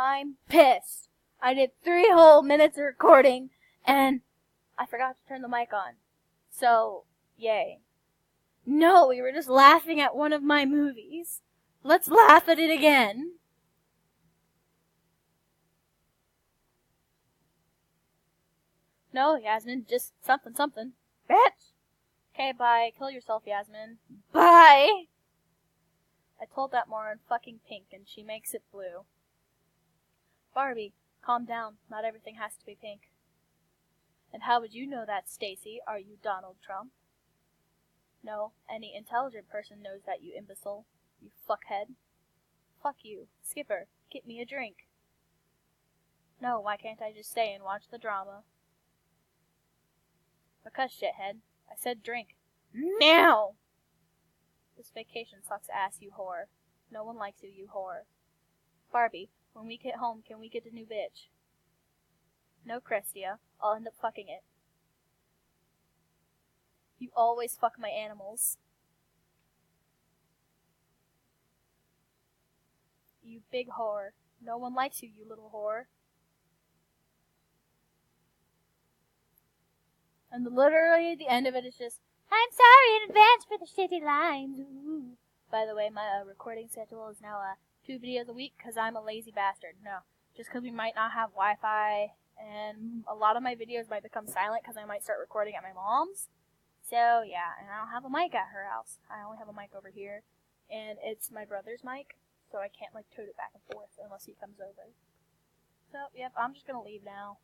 I'm pissed. I did 3 whole minutes of recording, and I forgot to turn the mic on. So, yay. No, we were just laughing at one of my movies. Let's laugh at it again. No, Yasmin, just something. Bitch! Okay, bye. Kill yourself, Yasmin. Bye! I told that moron fucking pink, and she makes it blue. Barbie, calm down. Not everything has to be pink. And how would you know that, Stacy? Are you Donald Trump? No, any intelligent person knows that, you imbecile. You fuckhead. Fuck you. Skipper, get me a drink. No, why can't I just stay and watch the drama? Because, shithead. I said drink. Now! This vacation sucks ass, you whore. No one likes you, you whore. Barbie, when we get home, can we get a new bitch? No, Crestia. I'll end up fucking it. You always fuck my animals. You big whore. No one likes you, you little whore. And literally the end of it is just, I'm sorry in advance for the shitty lines. Ooh. By the way, my recording schedule is now 2 videos a week because I'm a lazy bastard. No, just because we might not have Wi-Fi, and a lot of my videos might become silent because I might start recording at my mom's. So, yeah, and I don't have a mic at her house. I only have a mic over here, and it's my brother's mic, so I can't, tote it back and forth unless he comes over. So, yep, I'm just gonna leave now.